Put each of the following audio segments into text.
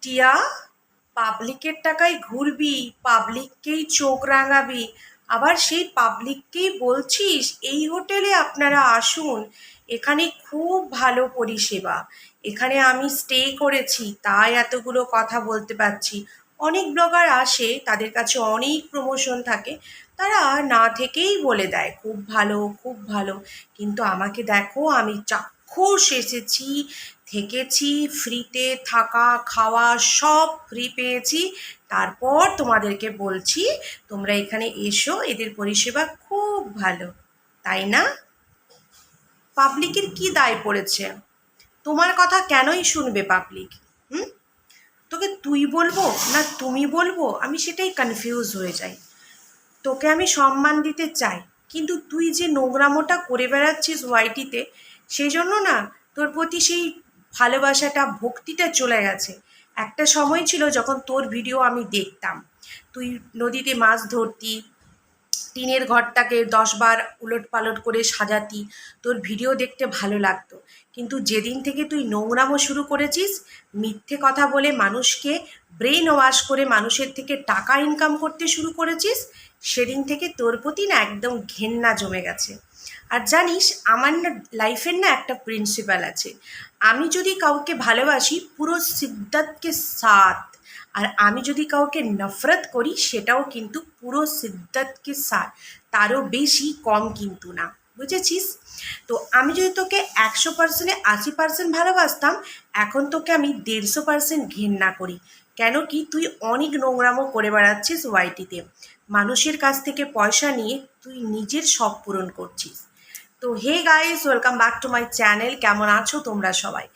টিয়া, পাবলিকের টাকায় ঘুরবি, পাবলিককেই চোখ রাঙাবি, আবার সেই পাবলিককেই বলছিস এই হোটেলে আপনারা আসুন, এখানে খুব ভালো পরিষেবা, এখানে আমি স্টে করেছি তাই এতগুলো কথা বলতে পারছি। অনেক ব্লগার আসে, তাদের কাছে অনেক প্রমোশন থাকে, তারা না থেকেই বলে দেয় খুব ভালো খুব ভালো। কিন্তু আমাকে দেখো, আমি চাক্ষুষ এসেছি, থেকেছি, ফ্রিতে থাকা খাওয়া সব ফ্রি পেয়েছি, তারপর তোমাদেরকে বলছি তোমরা এখানে এসো, এদের পরিষেবা খুব ভালো, তাই না? পাবলিকের কি দায় পড়েছে? তোমার কথা কেনই শুনবে পাবলিক? হুম? তোকে তুই বলবো না তুমি বলবো, আমি সেটাই কনফিউজ হয়ে যাই। তোকে আমি সম্মান দিতে চাই, কিন্তু তুই যে নোংরামোটা করে বেড়াচ্ছিস ওয়াইটিতে, সেই জন্য না তোর প্রতি সেই ভালোবাসাটা ভক্তিটা চলে গেছে। একটা সময় ছিল যখন তোর ভিডিও আমি দেখতাম, তুই নদীতে মাছ ধরতি, টিনের ঘরটাকে 10 বার উলটপালট করে সাজাতি, তোর ভিডিও দেখতে ভালো লাগতো। কিন্তু যেদিন থেকে তুই নোংরামো শুরু করেছিস, মিথ্যে কথা বলে মানুষকে ব্রেন ওয়াশ করে মানুষের থেকে টাকা ইনকাম করতে শুরু করেছিস, সেদিন থেকে তোর প্রতি না একদম ঘেন্না জমে গেছে। আর জানিস, আমার না লাইফের না একটা প্রিন্সিপাল আছে, আমি যদি কাউকে ভালোবাসি পুরো সিদ্ধাতকে সাথ, আর আমি যদি কাউকে নফরত করি সেটাও কিন্তু পুরো সিদ্দতকে সাথ, তারও বেশি কম কিন্তু না, বুঝেছিস? তো আমি যদি তোকে 100%-এ 80% ভালোবাসতাম, এখন তোকে আমি 150% ঘেন্না করি। কেন কি, তুই অনেক নোংরামো করে বেড়াচ্ছিস ওয়াইটিতে, মানুষের কাছ থেকে পয়সা নিয়ে তুই নিজের শখ পূরণ করছিস। তো hey guys, welcome back to my channel. কেমন আছো তোমরা সবাই?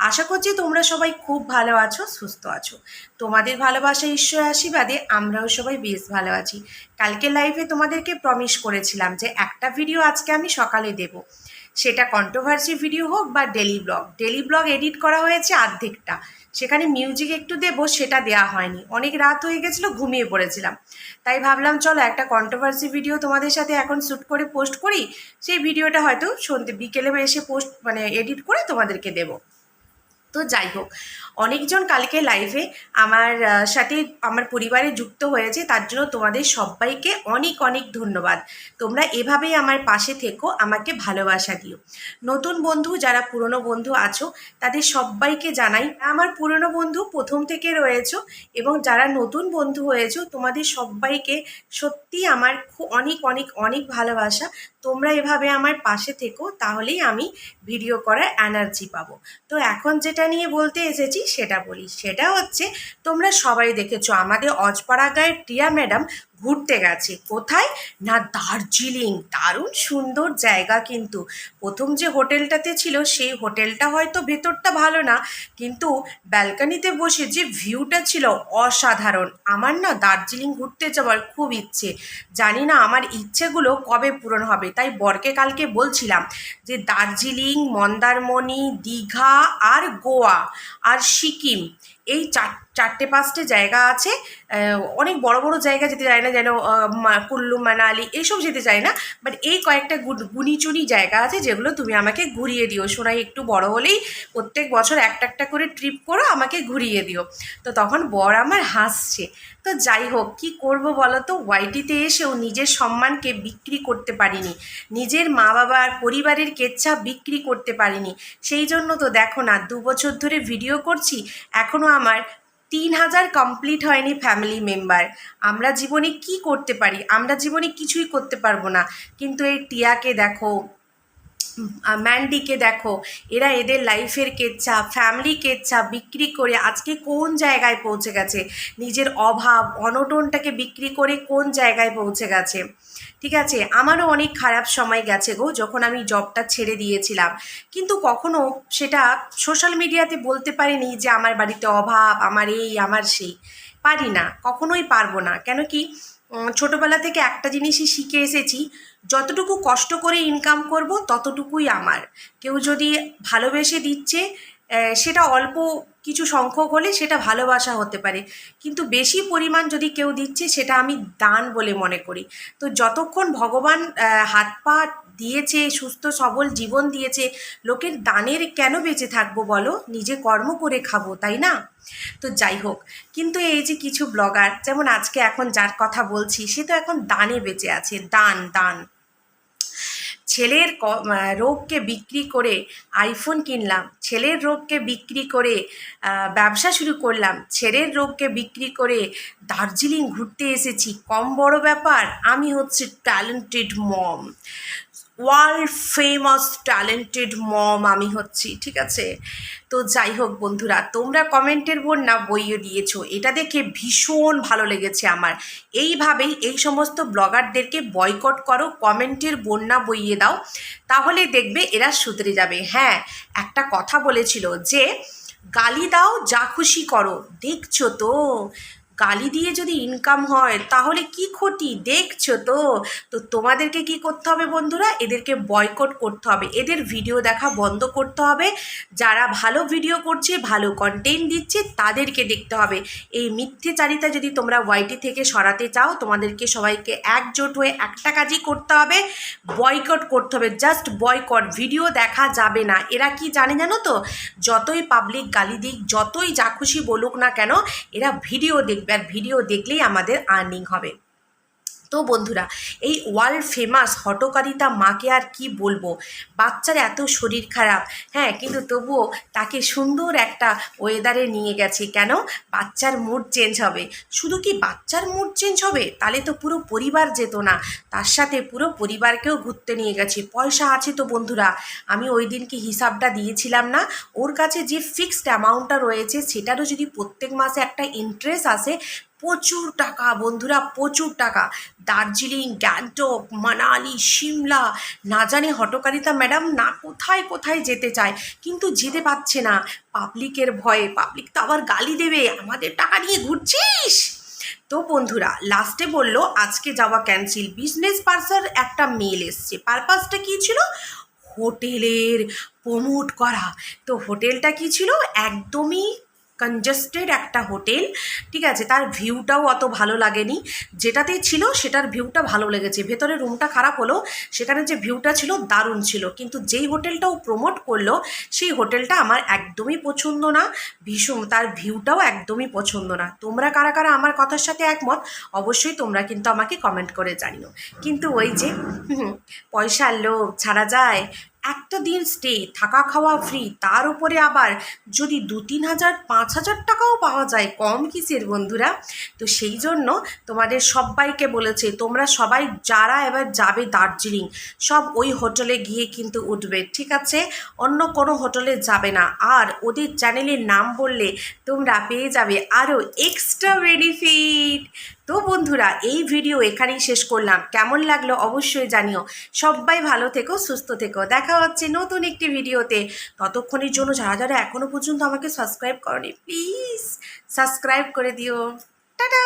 আশা করছি তোমরা সবাই খুব ভালো আছো, সুস্থ আছো। তোমাদের ভালোবাসা ঈশ্বরের আশীর্বাদে আমরাও সবাই বেশ ভালো আছি। কালকে লাইভে তোমাদেরকে প্রমিস করেছিলাম যে একটা ভিডিও আজকে আমি সকালে দেব, সেটা কন্ট্রোভার্সি ভিডিও হোক বা daily blog. Daily blog edit করা হয়েছে অর্ধেকটা, সেখানে মিউজিক একটু দেবো, সেটা দেওয়া হয়নি, অনেক রাত হয়ে গেছিলো, ঘুমিয়ে পড়েছিলাম। তাই ভাবলাম চলো একটা কন্ট্রোভার্সি ভিডিও তোমাদের সাথে এখন শ্যুট করে পোস্ট করি, সেই ভিডিওটা হয়তো সন্ধ্যে বিকেলে এসে পোস্ট মানে এডিট করে তোমাদেরকে দেবো। তো যাই হোক, অনেকজন কালকে লাইভে আমার সাথে আমার পরিবারে যুক্ত হয়েছে, তার জন্য তোমাদের সবাইকে অনেক অনেক ধন্যবাদ। তোমরা এভাবেই আমার পাশে থেকো, আমাকে ভালোবাসা দিও। নতুন বন্ধু যারা পুরনো বন্ধু আছো, তাদের সবাইকে জানাই আমার পুরনো বন্ধু প্রথম থেকে রয়েছো, এবং যারা নতুন বন্ধু হয়েছো তোমাদের সবাইকে সত্যি আমার অনেক অনেক অনেক ভালোবাসা। তোমরা এভাবে আমার পাশে থেকো, তাহলেই আমি ভিডিও করার এনার্জি পাবো। তো এখন যেটা নিয়ে বলতে এসেছি সেটা বলি, সেটা হচ্ছে তোমরা সবাই দেখেছো আমাদের অজপাড়া গাঁয়ের টিয়া ম্যাডাম ঘুরতে গেছে কোথায় না, দার্জিলিং। দারুণ সুন্দর জায়গা, কিন্তু প্রথম যে হোটেলটাতে ছিল সেই হোটেলটা হয়তো ভেতরটা ভালো না, কিন্তু ব্যালকানিতে বসে যে ভিউটা ছিল অসাধারণ। আমার না দার্জিলিং ঘুরতে যাওয়ার খুব ইচ্ছে, জানি না আমার ইচ্ছেগুলো কবে পূরণ হবে। তাই বরকে কালকে বলছিলাম যে দার্জিলিং, মন্দারমণি, দীঘা আর গোয়া আর সিকিম, এই চারটে পাঁচটে জায়গা আছে। অনেক বড় বড় জায়গা যেতে চাই না, যেন কুল্লু মানালি এইসব যেতে চাই না, বাট এই কয়েকটা গুনিচুনি জায়গা আছে যেগুলো তুমি আমাকে ঘুরিয়ে দিও। সোনাই একটু বড় হলেই প্রত্যেক বছর একটা একটা করে ট্রিপ করো, আমাকে ঘুরিয়ে দিও। তো তখন বর আমার হাসছে। তো যাই হোক, কী করবো বলো তো, ওয়াইটিতে এসেও নিজের সম্মানকে বিক্রি করতে পারিনি, নিজের মা বাবার পরিবারের কেচ্ছা বিক্রি করতে পারিনি। সেই জন্য তো দেখো না, 2 বছর ধরে ভিডিও করছি, এখনও আমার 3,000 কমপ্লিট হয়নি ফ্যামিলি মেম্বার। আমরা জীবনে কি করতে পারি? আমরা জীবনে কিছুই করতে পারবো না, কিন্তু এই টিয়াকে দেখো, ম্যান্ডিকে দেখো, এরা এদের লাইফের কেচ্ছা, ফ্যামিলি কেচ্ছা বিক্রি করে আজকে কোন জায়গায় পৌঁছে গেছে, নিজের অভাব অনটনটাকে বিক্রি করে কোন জায়গায় পৌঁছে গেছে। ঠিক আছে, আমারও অনেক খারাপ সময় গেছে গো, যখন আমি জবটা ছেড়ে দিয়েছিলাম, কিন্তু কখনো সেটা সোশ্যাল মিডিয়াতে বলতে পারিনি যে আমার বাড়িতে অভাব, আমার এই আমার সেই। পারি না, কখনোই পারবো না। কেন কি, ছোটোবেলা থেকে একটা জিনিসই শিখে এসেছি, যতটুকু কষ্ট করে ইনকাম করব ততটুকুই আমার। কেউ যদি ভালোবেসে দিচ্ছে, সেটা অল্প কিছু সংখ্যক হলে সেটা ভালোবাসা হতে পারে, কিন্তু বেশি পরিমাণ যদি কেউ দিচ্ছে সেটা আমি দান বলে মনে করি। তো যতক্ষণ ভগবান হাত পা দিয়েছে, সুস্থ সবল জীবন দিয়েছে, লোকের দানের কেন বেঁচে থাকবো বলো? নিজে কর্ম করে খাবো, তাই না? তো যাই হোক, কিন্তু এই যে কিছু ব্লগার, যেমন আজকে এখন যার কথা বলছি, সে তো এখন দানে বেঁচে আছে। দান দান, ছেলের রোগকে বিক্রি করে আইফোন কিনলাম, ছেলের রোগকে বিক্রি করে ব্যবসা শুরু করলাম, ছেলের রোগকে বিক্রি করে দার্জিলিং ঘুরতে এসেছি, কম বড় ব্যাপার? আমি হচ্ছে ট্যালেন্টেড মম, ওয়ার্ল্ড ফেমাস ট্যালেন্টেড মম আমি হচ্ছি, ঠিক আছে? তো যাই হোক বন্ধুরা, তোমরা কমেন্টের বন্যা বইয়ে দিয়েছো, এটা দেখে ভীষণ ভালো লেগেছে আমার। এইভাবেই এই সমস্ত ব্লগারদেরকে বয়কট করো, কমেন্টের বন্যা বইয়ে দাও, তাহলে দেখবে এরা শুধরে যাবে। হ্যাঁ, একটা কথা বলেছিল যে গালি দাও, যা খুশি করো, দেখছো তো গালি দিয়ে যদি ইনকাম হয় তাহলে কি ক্ষতি, দেখছো তো? তো তোমাদেরকে কি করতে হবে বন্ধুরা? এদেরকে বয়কট করতে হবে, এদের ভিডিও দেখা বন্ধ করতে হবে। যারা ভালো ভিডিও করছে, ভালো কন্টেন্ট দিচ্ছে, তাদেরকে দেখতে হবে। এই মিথ্যেচারিতা যদি তোমরা ওয়াইটি থেকে সরাতে চাও, তোমাদেরকে সবাইকে একজোট হয়ে একটা কাজই করতে হবে, বয়কট করতে হবে। জাস্ট বয়কট, ভিডিও দেখা যাবে না। এরা কি জানে জানো তো? যতই পাবলিক গালি দিক, যতই যা খুশি বলুক না কেন, এরা ভিডিও দেখবে, আর ভিডিও দেখলেই আমাদের আর্নিং হবে। তো বন্ধুরা, এই ওয়ার্ল্ড ফেমাস হটকারিতা মাকে আর কি বলবো, বাচ্চার এত শরীর খারাপ, হ্যাঁ, কিন্তু তবুও তাকে সুন্দর একটা ওয়েদারে নিয়ে গেছে। কেন? বাচ্চার মুড চেঞ্জ হবে। শুধু কি বাচ্চার মুড চেঞ্জ হবে? তাহলে তো পুরো পরিবার যেত না, তার সাথে পুরো পরিবারকেও ঘুরতে নিয়ে গেছে। পয়সা আছে তো বন্ধুরা, আমি ওই দিনকে হিসাবটা দিয়েছিলাম না? ওর কাছে যে ফিক্সড অ্যামাউন্টটা রয়েছে, সেটারও যদি প্রত্যেক মাসে একটা ইন্টারেস্ট আসে, প্রচুর টাকা বন্ধুরা, প্রচুর টাকা। দার্জিলিং, গ্যাংটক, মানালি, সিমলা, না জানে হটকারিতা ম্যাডাম না কোথায় কোথায় যেতে চায়, কিন্তু যেতে পারছে না পাবলিকের ভয়ে। পাবলিক তো আবার গালি দেবে, আমাদের টাকা নিয়ে ঘুরছিস। তো বন্ধুরা, লাস্টে বলল আজকে যাওয়া ক্যান্সেল। বিজনেস পার্সন একটা মেল এসছে, পারপাসটা কী ছিল? হোটেলের প্রমোট করা। তো হোটেলটা কী ছিল? একদমই কনজেস্টেড একটা হোটেল, ঠিক আছে? তার ভিউটাও অত ভালো লাগেনি, যেটাতেই ছিল সেটার ভিউটা ভালো লেগেছে। ভেতরে রুমটা খারাপ হলো, সেখানে যে ভিউটা ছিল দারুণ ছিল, কিন্তু যেই হোটেলটাও প্রমোট করলো সেই হোটেলটা আমার একদমই পছন্দ না, ভীষণ, তার ভিউটাও একদমই পছন্দ না। তোমরা কারা কারা আমার কথার সাথে একমত, অবশ্যই তোমরা কিন্তু আমাকে কমেন্ট করে জানিও। কিন্তু ওই যে পয়সার লোভ ছাড়া যায়? একটা দিন স্টে, থাকা খাওয়া ফ্রি, তার উপরে আবার যদি 2-3 হাজার 5,000 টাকাও পাওয়া যায়, কম কিসের বন্ধুরা? তো সেই জন্য তোমাদের সবাইকে বলেছে, তোমরা সবাই যারা এবার যাবে দার্জিলিং, সব ওই হোটেলে গিয়ে কিন্তু উঠবে, ঠিক আছে? অন্য কোনো হোটেলে যাবে না। আর ওদের চ্যানেলের নাম বললে তোমরা পেয়ে যাবে আরও এক্সট্রা বেনিফিট। তো বন্ধুরা, এই ভিডিও এখানেই শেষ করলাম। কেমন লাগলো অবশ্যই জানিও। সবাই ভালো থেকো, সুস্থ থেকো। দেখা হচ্ছে নতুন একটি ভিডিওতে। ততক্ষণের জন্য যারা যারা এখনও পর্যন্ত আমাকে সাবস্ক্রাইব করনি, প্লিজ সাবস্ক্রাইব করে দিও। টাটা।